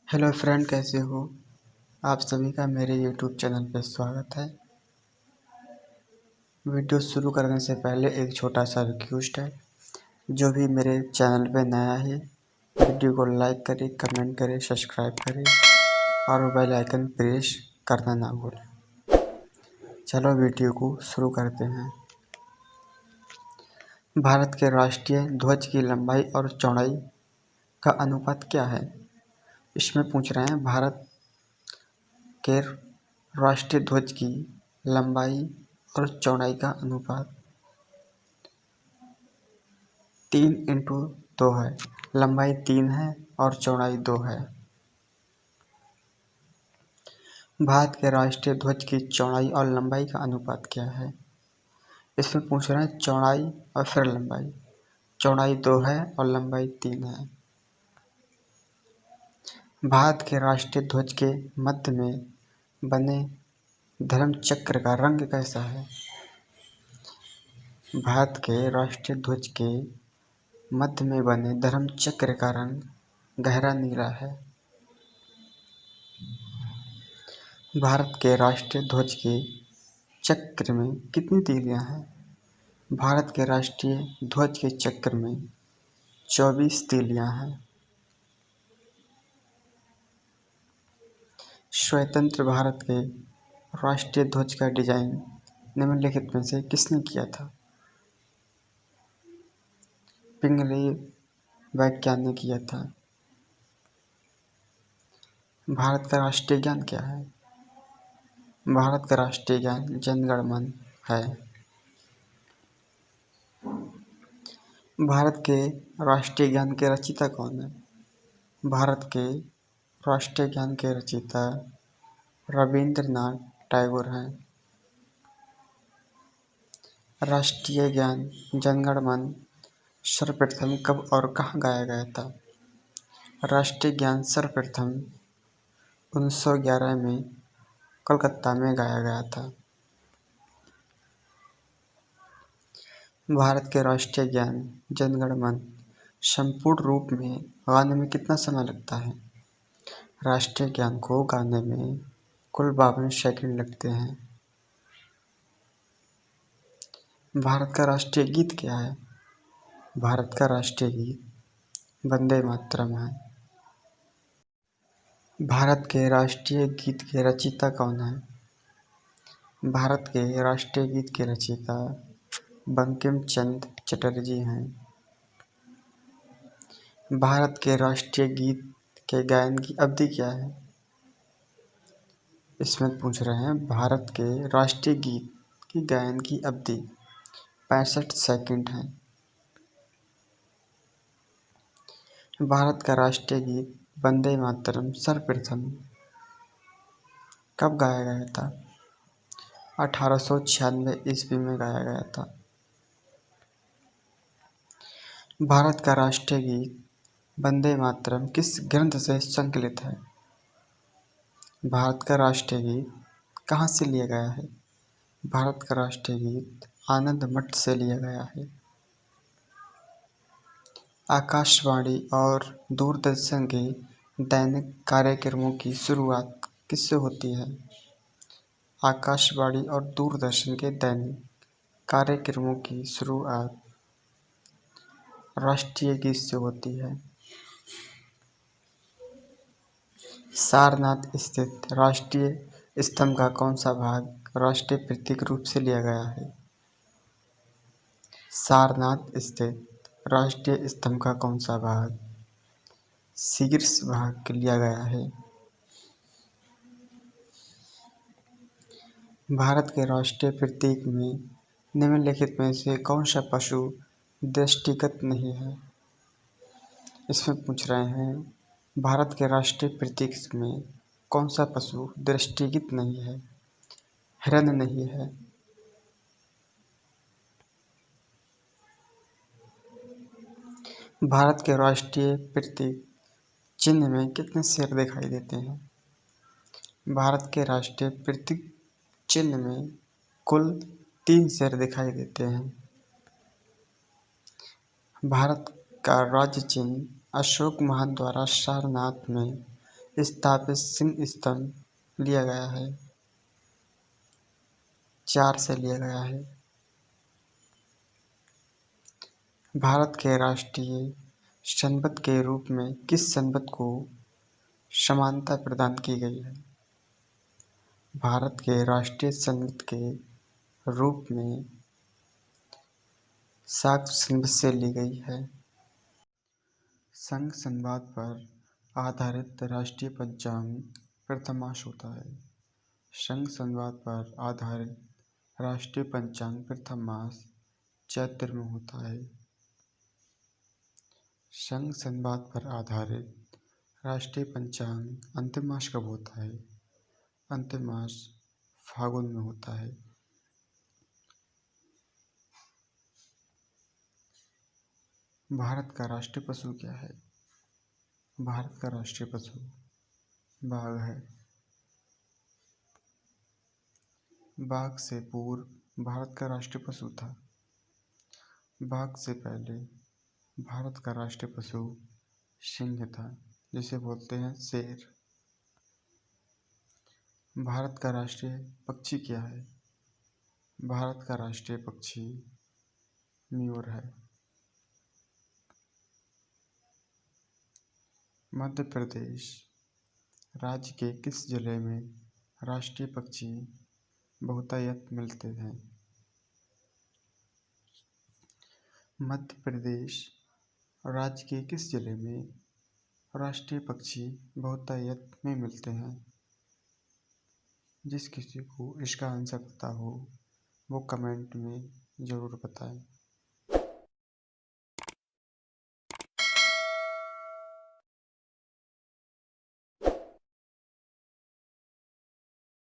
Hello friend, कैसे हो। आप सभी का मेरे यूट्यूब चैनल पर स्वागत है। वीडियो शुरू करने से पहले एक छोटा सा रिक्वेस्ट है। जो भी मेरे चैनल पे नया है, वीडियो को लाइक करें, कमेंट करें, सब्सक्राइब करें और बेल आइकन प्रेस करना ना भूलें। चलो वीडियो को शुरू करते हैं। भारत के राष्ट्रीय ध्वज की लंबाई और चौड़ाई का अनुपात क्या है। इसमें पूछ रहे हैं भारत के राष्ट्रीय ध्वज की लंबाई और चौड़ाई का अनुपात 3:2 है। लंबाई 3 है और चौड़ाई 2 है। भारत के राष्ट्रीय ध्वज की चौड़ाई और लंबाई का अनुपात क्या है। इसमें पूछ रहे हैं चौड़ाई और फिर लंबाई। चौड़ाई 2 है और लंबाई 3 है। भारत के राष्ट्रीय ध्वज के मध्य में बने धर्म चक्र का रंग कैसा है। भारत के राष्ट्रीय ध्वज के मध्य में बने धर्म चक्र का रंग गहरा नीला है। भारत के राष्ट्रीय ध्वज के चक्र में कितनी तीलियां हैं। भारत के राष्ट्रीय ध्वज के चक्र में 24 तीलियां हैं। स्वतंत्र भारत के राष्ट्रीय ध्वज का डिजाइन निम्नलिखित में से किसने किया था। पिंगली वैज्ञानिक किया था। भारत का राष्ट्रीय ज्ञान क्या है। भारत का राष्ट्रीय ज्ञान जन गण मन है। भारत के राष्ट्रीय ज्ञान के रचयिता कौन है। भारत के राष्ट्रीय ज्ञान के रचयिता रविंद्रनाथ टैगोर हैं। राष्ट्रीय ज्ञान जन गण मन सर्वप्रथम कब और कहाँ गाया गया था। राष्ट्रीय ज्ञान सर्वप्रथम 1911 में कलकत्ता में गाया गया था। भारत के राष्ट्रीय ज्ञान जन गण मन संपूर्ण रूप में गाने में कितना समय लगता है। राष्ट्रीय ज्ञान को गाने में कुल 52 सेकंड लगते हैं। भारत का राष्ट्रीय गीत क्या है। भारत का राष्ट्रीय गीत वंदे मातरम है। भारत के राष्ट्रीय गीत के रचयिता कौन है। भारत के राष्ट्रीय गीत के रचयिता बंकिम चंद्र चटर्जी हैं। भारत के राष्ट्रीय गीत के गायन की अवधि क्या है। इसमें पूछ रहे हैं भारत के राष्ट्रीय गीत की गायन की अवधि 65 सेकंड है। भारत का राष्ट्रीय गीत वंदे मातरम सर्वप्रथम कब गाया गया था। 1896 ईस्वी में गाया गया था। भारत का राष्ट्रीय गीत वंदे मातरम किस ग्रंथ से संकलित है। भारत का राष्ट्रीय गीत कहाँ से लिया गया है। भारत का राष्ट्रीय गीत आनंद मठ से लिया गया है। आकाशवाणी और दूरदर्शन के दैनिक कार्यक्रमों की शुरुआत किससे होती है। आकाशवाणी और दूरदर्शन के दैनिक कार्यक्रमों की शुरुआत राष्ट्रीय गीत से होती है। सारनाथ स्थित राष्ट्रीय स्तंभ का कौन सा भाग राष्ट्रीय प्रतीक रूप से लिया गया है। सारनाथ स्थित राष्ट्रीय स्तंभ का कौन सा भाग शीर्ष भाग लिया गया है। भारत के राष्ट्रीय प्रतीक में निम्नलिखित में से कौन सा पशु दृष्टिगत नहीं है। इसमें पूछ रहे हैं भारत के राष्ट्रीय प्रतीक में कौन सा पशु दृष्टिगत नहीं है। हिरण नहीं है। भारत के राष्ट्रीय प्रतीक चिन्ह में कितने शेर दिखाई देते हैं। भारत के राष्ट्रीय प्रतीक चिन्ह में कुल 3 शेर दिखाई देते हैं। भारत का राज्य चिन्ह अशोक महान द्वारा सारनाथ में स्थापित सिंह स्तंभ लिया गया है? 4 से लिया गया है। भारत के राष्ट्रीय संपद के रूप में किस संपद को समानता प्रदान की गई है? भारत के राष्ट्रीय संपद के रूप में साक्ष्य संपद से ली गई है। संघ संवाद पर आधारित राष्ट्रीय पंचांग प्रथम मास होता है। संघ संवाद पर आधारित राष्ट्रीय पंचांग प्रथम मास चैत्र में होता है। संघ संवाद पर आधारित राष्ट्रीय पंचांग अंतिम मास कब होता है? अंतिम मास फागुन में होता है। भारत का राष्ट्रीय पशु क्या है? भारत का राष्ट्रीय पशु बाघ है। बाघ से पूर्व भारत का राष्ट्रीय पशु था। बाघ से पहले भारत का राष्ट्रीय पशु सिंह था, जिसे बोलते हैं शेर। भारत का राष्ट्रीय पक्षी क्या है? भारत का राष्ट्रीय पक्षी मयूर है। मध्य प्रदेश राज्य के किस जिले में राष्ट्रीय पक्षी बहुतायत मिलते हैं? मध्य प्रदेश राज्य के किस जिले में राष्ट्रीय पक्षी बहुतायत में मिलते हैं? जिस किसी को इसका आंसर पता हो वो कमेंट में ज़रूर बताएं।